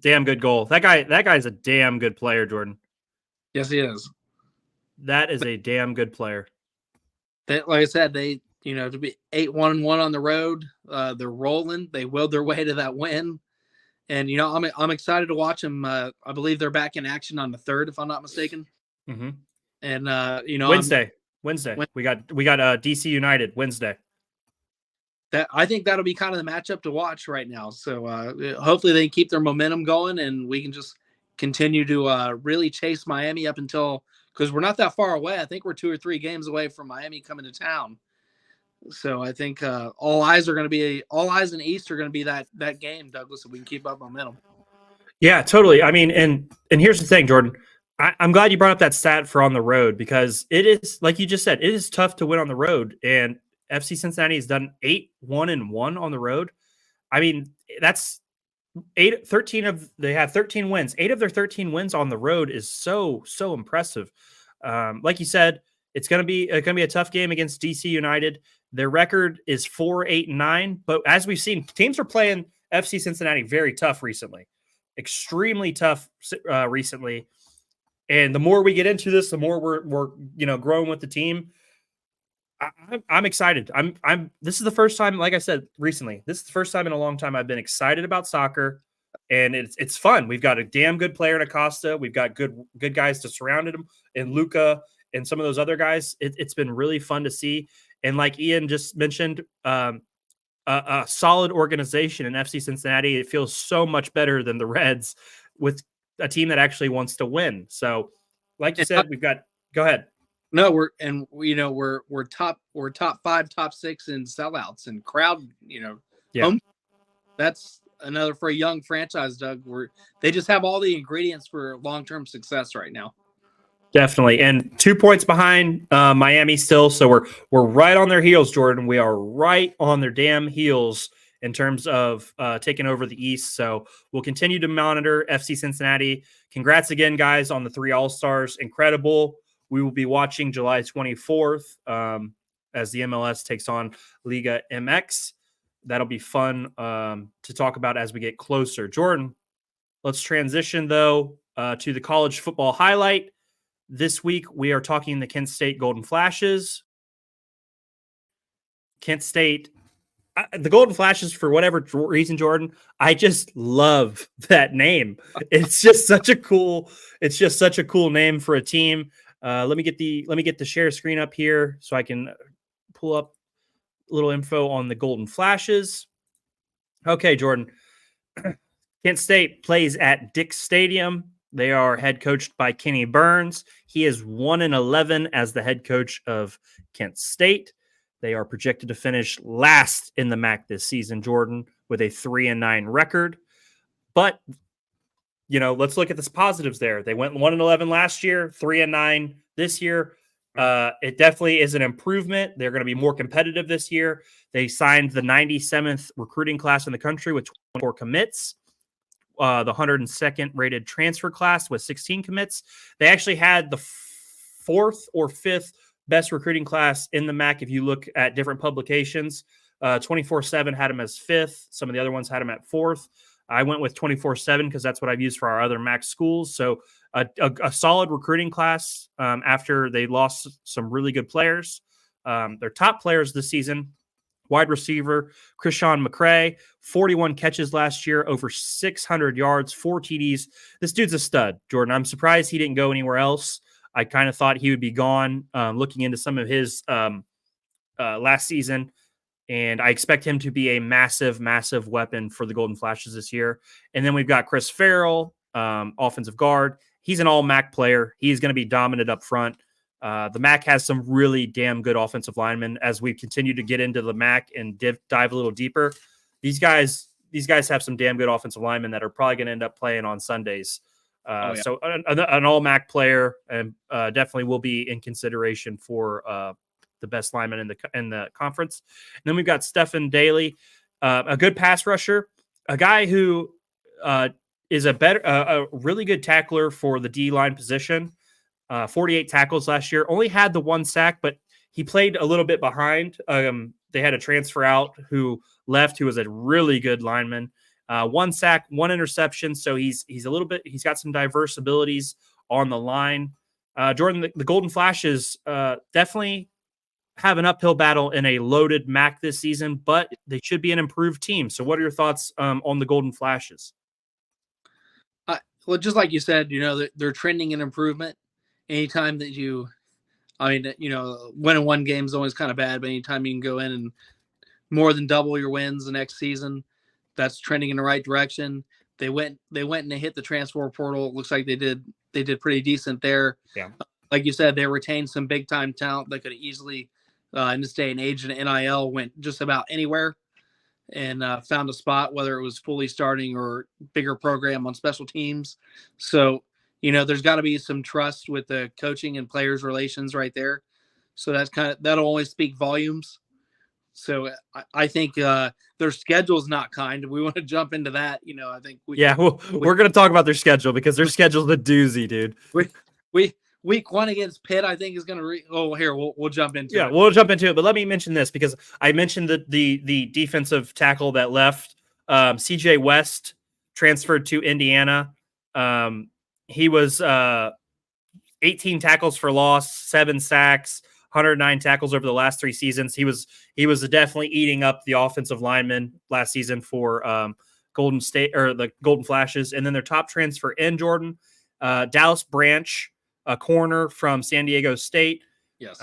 Speaker 1: Damn good goal. That guy's a damn good player, Jordan.
Speaker 2: Yes, he is.
Speaker 1: That is a damn good player.
Speaker 2: Like I said, they to be 8-1-1 on the road, they're rolling. They willed their way to that win, and I'm excited to watch them. I believe they're back in action on the 3rd, if I'm not mistaken.
Speaker 1: Mm-hmm.
Speaker 2: And
Speaker 1: Wednesday. We got DC United Wednesday.
Speaker 2: That I think that'll be kind of the matchup to watch right now. So hopefully they keep their momentum going, and we can just continue to really chase Miami up until, because we're not that far away. I think we're 2 or 3 games away from Miami coming to town. So I think all eyes in the East are going to be that game, Douglas, if we can keep up momentum.
Speaker 1: Yeah, totally. I mean, and here's the thing, Jordan. I'm glad you brought up that stat for on the road, because it is, like you just said, it is tough to win on the road. And FC Cincinnati has done 8-1-1 on the road. I mean, that's 13 of they have 13 wins. 8 of their 13 wins on the road is so impressive. Like you said, it's gonna be a tough game against DC United. Their record is 4-8-9, but as we've seen, teams are playing FC Cincinnati very tough recently, extremely tough recently. And the more we get into this, the more we're growing with the team. I'm excited. This is the first time, like I said recently, this is the first time in a long time I've been excited about soccer, and it's fun. We've got a damn good player in Acosta. We've got good guys to surround him, and Luka and some of those other guys. It's been really fun to see. And like Ian just mentioned, a solid organization in FC Cincinnati. It feels so much better than the Reds, with a team that actually wants to win. So, like you said, we've got. Go ahead.
Speaker 2: No, we're top 5, top 6 in sellouts and crowd. Home. That's another for a young franchise, Doug. They just have all the ingredients for long-term success right now.
Speaker 1: Definitely, and 2 points behind Miami still. So we're right on their heels, Jordan. We are right on their damn heels in terms of taking over the East. So we'll continue to monitor FC Cincinnati. Congrats again, guys, on the 3 All-Stars. Incredible. We will be watching July 24th as the MLS takes on Liga MX. That'll be fun to talk about as we get closer. Jordan, let's transition, though, to the college football highlight. This week, we are talking the Kent State Golden Flashes. Kent State, the Golden Flashes, for whatever reason, Jordan, I just love that name. It's just such a cool name for a team. Let me get the share screen up here so I can pull up a little info on the Golden Flashes. Okay, Jordan. Kent State plays at Dick's Stadium. They are head coached by Kenny Burns. He is 1-11 as the head coach of Kent State. They are projected to finish last in the MAC this season, Jordan, with a 3-9 record. But, let's look at the positives there. They went 1-11 last year, 3-9 this year. It definitely is an improvement. They're going to be more competitive this year. They signed the 97th recruiting class in the country with 24 commits. The 102nd rated transfer class with 16 commits. They actually had the 4th or 5th best recruiting class in the MAC. If you look at different publications, 24/7 had them as 5th. Some of the other ones had them at 4th. I went with 24/7 because that's what I've used for our other MAC schools. So a solid recruiting class after they lost some really good players. Their top players this season, wide receiver Krishan McCray, 41 catches last year, over 600 yards, 4 TDs. This dude's a stud, Jordan. I'm surprised he didn't go anywhere else. I kind of thought he would be gone looking into some of his last season. And I expect him to be a massive, massive weapon for the Golden Flashes this year. And then we've got Chris Farrell, offensive guard. He's an all-MAC player. He's going to be dominant up front. The MAC has some really damn good offensive linemen. As we continue to get into the MAC and dive a little deeper, these guys have some damn good offensive linemen that are probably going to end up playing on Sundays. So an all-MAC player and definitely will be in consideration for the best lineman in the conference. And then we've got Stephen Daly, a good pass rusher, a guy who is a really good tackler for the D-line position. 48 tackles last year, only had the 1 sack, but he played a little bit behind. They had a transfer out who left, who was a really good lineman. 1 sack, 1 interception. So he's got some diverse abilities on the line. Jordan, the Golden Flashes definitely have an uphill battle in a loaded MAC this season, but they should be an improved team. So what are your thoughts on the Golden Flashes?
Speaker 2: Well, just like you said, they're trending in improvement. Anytime that winning 1 game is always kind of bad, but anytime you can go in and more than double your wins the next season, that's trending in the right direction. They went and they hit the transfer portal. It looks like they did pretty decent there.
Speaker 1: Yeah.
Speaker 2: Like you said, they retained some big time talent that could easily, in this day and age, in NIL went just about anywhere and found a spot, whether it was fully starting or bigger program on special teams. So, there's got to be some trust with the coaching and players relations right there. So that'll always speak volumes. So I think their schedule's not kind. We want to jump into that. I think
Speaker 1: we're going to talk about their schedule because their schedule's a doozy, dude.
Speaker 2: Week 1 against Pitt, I think is going to we'll jump into it.
Speaker 1: Yeah, we'll jump into it. But let me mention this because I mentioned the defensive tackle that left. CJ West transferred to Indiana. He was 18 tackles for loss, 7 sacks, 109 tackles over the last 3 seasons. He was definitely eating up the offensive lineman last season for Golden State or the Golden Flashes. And then their top transfer in Jordan, Dallas Branch, a corner from San Diego State.
Speaker 2: Yes.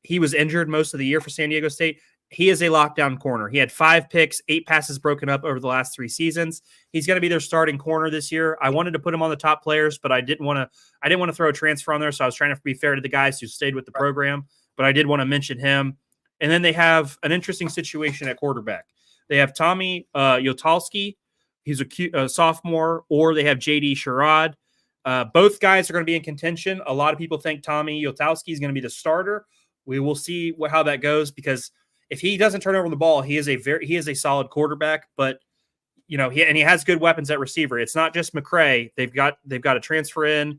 Speaker 1: He was injured most of the year for San Diego State. He is a lockdown corner. He had 5 picks, 8 passes broken up over the last 3 seasons. He's going to be their starting corner this year. I wanted to put him on the top players, but I didn't want to throw a transfer on there. So I was trying to be fair to the guys who stayed with the program, but I did want to mention him. And then they have an interesting situation at quarterback. They have Tommy Yotalski. He's a sophomore, or they have JD Sherrod. Both guys are going to be in contention. A lot of people think Tommy Yotalski is going to be the starter. We will see how that goes because if he doesn't turn over the ball, he is a solid quarterback, but he has good weapons at receiver. It's not just McCray. They've got a transfer in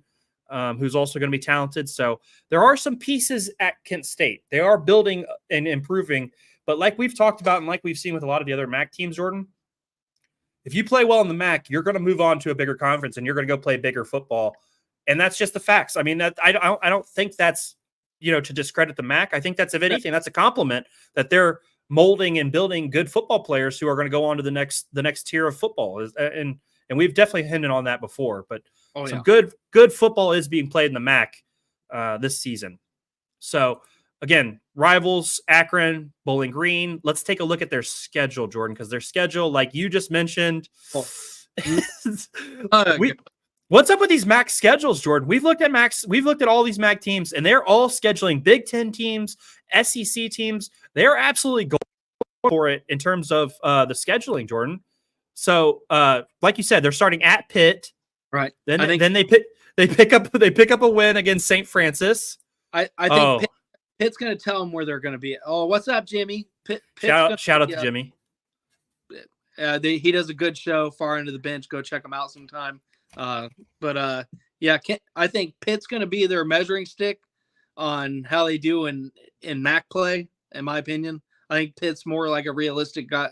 Speaker 1: who's also going to be talented. So there are some pieces at Kent State. They are building and improving, but like we've talked about and like we've seen with a lot of the other MAC teams, Jordan, if you play well in the MAC, you're going to move on to a bigger conference and you're going to go play bigger football. And that's just the facts. I mean, that I don't think that's, to discredit the MAC. I think that's, if anything, that's a compliment that they're molding and building good football players who are going to go on to the next tier of football. And we've definitely hinted on that before, but some good football is being played in the MAC this season. So again, rivals, Akron, Bowling Green. Let's take a look at their schedule, Jordan, because their schedule, like you just mentioned, what's up with these MAC schedules, Jordan? We've looked at all these MAC teams, and they're all scheduling Big Ten teams, SEC teams. They're absolutely going for it in terms of the scheduling, Jordan. So, like you said, they're starting at Pitt,
Speaker 2: right?
Speaker 1: Then they pick up a win against St. Francis.
Speaker 2: I think Pitt's going to tell them where they're going to be. Oh, what's up, Jimmy?
Speaker 1: Shout out to Jimmy.
Speaker 2: He does a good show, Far Into the Bench. Go check him out sometime. I think Pitt's going to be their measuring stick on how they do in MAC play. In my opinion, I think Pitt's more like a realistic guy,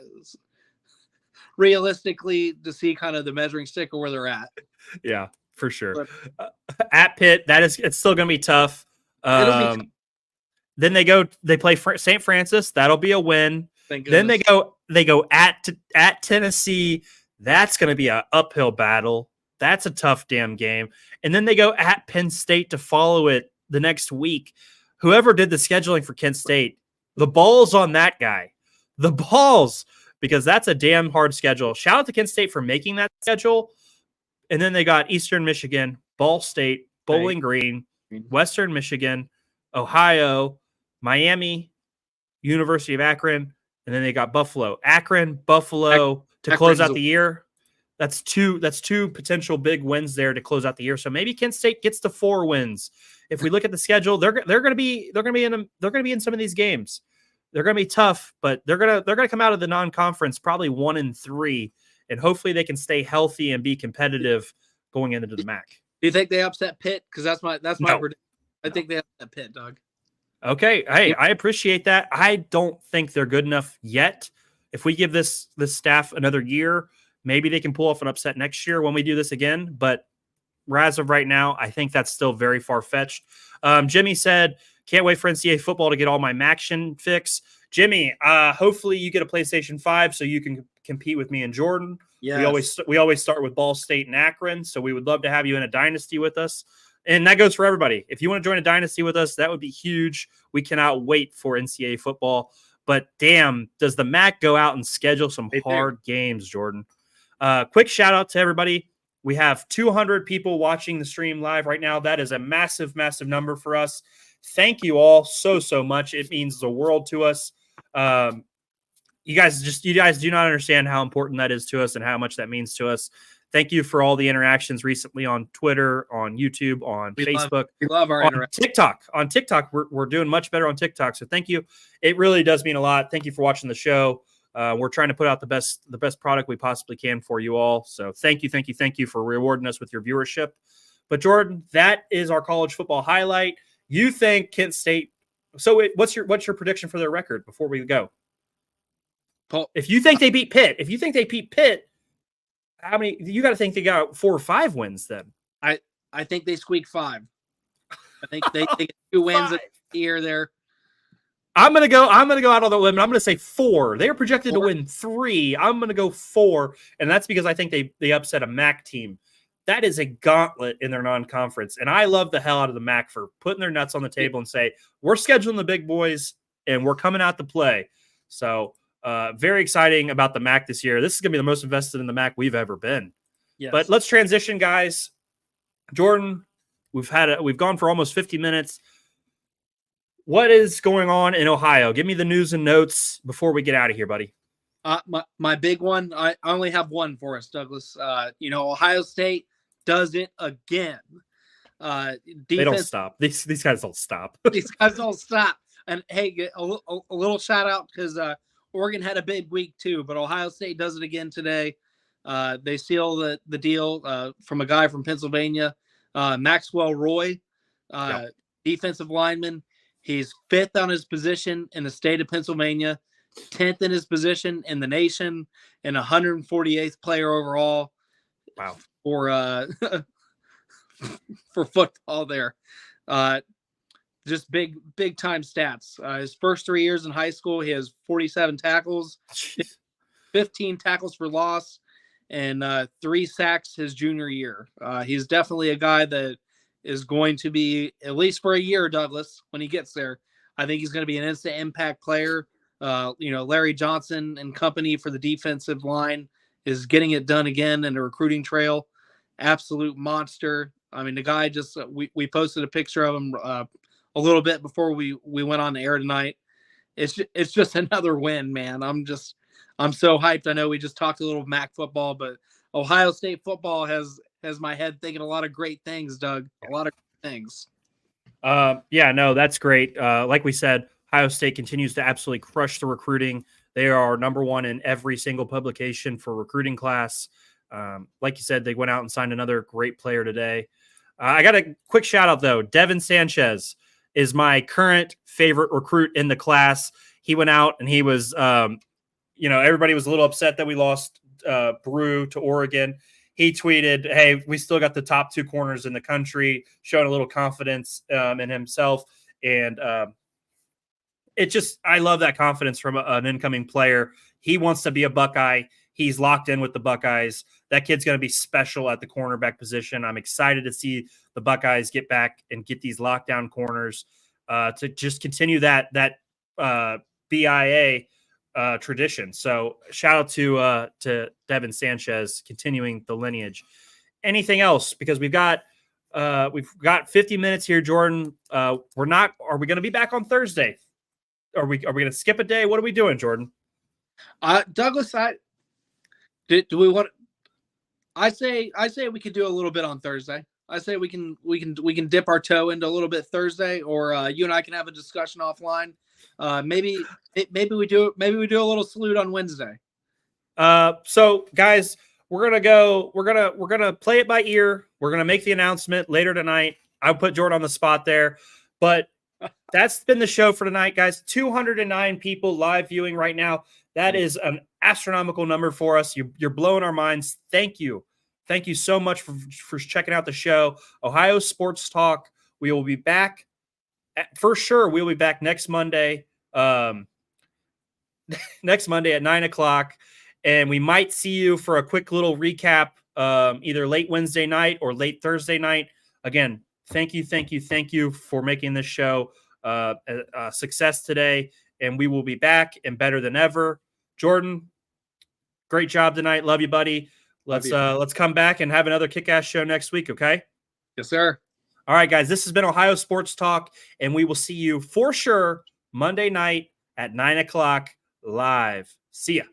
Speaker 2: realistically, to see kind of the measuring stick of where they're at.
Speaker 1: Yeah, for sure. At Pitt, it's still going to be tough. Then they play St. Francis. That'll be a win. Then they go at Tennessee. That's going to be an uphill battle. That's a tough damn game. And then they go at Penn State to follow it the next week. Whoever did the scheduling for Kent State, the balls on that guy. The balls, because that's a damn hard schedule. Shout out to Kent State for making that schedule. And then they got Eastern Michigan, Ball State, Bowling Green, Western Michigan, Ohio, Miami, University of Akron, and then they got Buffalo. Buffalo to close out the year. That's two potential big wins there to close out the year. So maybe Kent State gets to 4 wins. If we look at the schedule, they're going to be in some of these games. They're going to be tough, but they're going to come out of the non-conference probably 1-3, and hopefully they can stay healthy and be competitive going into the MAC.
Speaker 2: Do you think they upset Pitt? Because that's my prediction. I think they upset Pitt, Doug.
Speaker 1: Okay, hey, I appreciate that. I don't think they're good enough yet. If we give this staff another year, maybe they can pull off an upset next year when we do this again. But as of right now, I think that's still very far-fetched. Jimmy said, can't wait for NCAA football to get all my Maction fix. Jimmy, hopefully you get a PlayStation 5 so you can compete with me and Jordan. Yes. We always start with Ball State and Akron, so we would love to have you in a dynasty with us. And that goes for everybody. If you want to join a dynasty with us, that would be huge. We cannot wait for NCAA football. But damn, does the MAC go out and schedule some hard games, Jordan? Quick shout out to everybody. We have 200 people watching the stream live right now. That is a massive, massive number for us. Thank you all so much. It means the world to us. You guys do not understand how important that is to us and how much that means to us. Thank you for all the interactions recently on Twitter, on YouTube, on Facebook.
Speaker 2: We love our interaction.
Speaker 1: TikTok. On TikTok, we're doing much better on TikTok. So thank you. It really does mean a lot. Thank you for watching the show. We're trying to put out the best product we possibly can for you all. So thank you for rewarding us with your viewership. But Jordan, that is our college football highlight. You think Kent State? So what's your prediction for their record before we go?
Speaker 2: Paul,
Speaker 1: if you think they beat Pitt, how many? You got to think they got 4 or 5 wins then.
Speaker 2: I think they squeak 5. I think they get 2 wins here there.
Speaker 1: I'm gonna go out on the limb. I'm gonna say 4. They are projected to win 3. I'm gonna go 4, and that's because I think they upset a MAC team. That is a gauntlet in their non-conference, and I love the hell out of the MAC for putting their nuts on the table and say we're scheduling the big boys and we're coming out to play. So very exciting about the MAC this year. This is gonna be the most invested in the MAC we've ever been. Yes. But let's transition, guys. Jordan, we've gone for almost 50 minutes. What is going on in Ohio? Give me the news and notes before we get out of here, buddy.
Speaker 2: My big one, I only have one for us, Douglas. Ohio State does it again.
Speaker 1: They don't stop. These guys don't stop.
Speaker 2: These guys don't stop. And hey, a little shout out because Oregon had a big week too, but Ohio State does it again today. They seal the deal from a guy from Pennsylvania, Maxwell Roy, defensive lineman. He's 5th on his position in the state of Pennsylvania, 10th in his position in the nation, and 148th player overall.
Speaker 1: Wow.
Speaker 2: for football there. Just big time stats. His first 3 years in high school, he has 47 tackles,
Speaker 1: Jeez.
Speaker 2: 15 tackles for loss, and 3 sacks his junior year. He's definitely a guy that is going to be, at least for a year, Douglas, when he gets there, I think he's going to be an instant impact player. Larry Johnson and company for the defensive line is getting it done again in the recruiting trail. Absolute monster. I mean, the guy just, we posted a picture of him a little bit before we went on the air tonight. It's just another win, man. I'm so hyped. I know we just talked a little MAC football, but Ohio State football has my head thinking a lot of great things, Doug. A lot of great things.
Speaker 1: Yeah, no, that's great. Like we said, Ohio State continues to absolutely crush the recruiting. They are number one in every single publication for recruiting class. Like you said, they went out and signed another great player today. I got a quick shout out though. Devin Sanchez is my current favorite recruit in the class. He went out and he was, everybody was a little upset that we lost Brew to Oregon. He tweeted, "Hey, we still got the top 2 corners in the country," showing a little confidence in himself. And I love that confidence from an incoming player. He wants to be a Buckeye. He's locked in with the Buckeyes. That kid's going to be special at the cornerback position. I'm excited to see the Buckeyes get back and get these lockdown corners to just continue that BIA tradition. So shout out to Devin Sanchez continuing the lineage. Anything else? Because we've got 50 minutes here, Jordan. Are we going to be back on Thursday? Are we going to skip a day? What are we doing, Jordan?
Speaker 2: Douglas, do we want? I say we could do a little bit on Thursday. I say we can dip our toe into a little bit Thursday, or you and I can have a discussion offline. Maybe we do a little salute on Wednesday.
Speaker 1: So guys, we're gonna play it by ear. We're gonna make the announcement later tonight. I'll put Jordan on the spot there, but that's been the show for tonight, guys. 209 people live viewing right now. That is an astronomical number for us. You're blowing our minds. Thank you. Thank you so much for checking out the show. Ohio Sports Talk. We will be back for sure. We'll be back next Monday. Next Monday at 9:00. And we might see you for a quick little recap, either late Wednesday night or late Thursday night. Again, thank you for making this show a success today. And we will be Back and better than ever. Jordan, great job tonight. Love you, buddy. Let's come back and have another kick-ass show next week, okay?
Speaker 2: Yes, sir.
Speaker 1: All right, guys, this has been Ohio Sports Talk, and we will see you for sure Monday night at 9:00 live. See ya.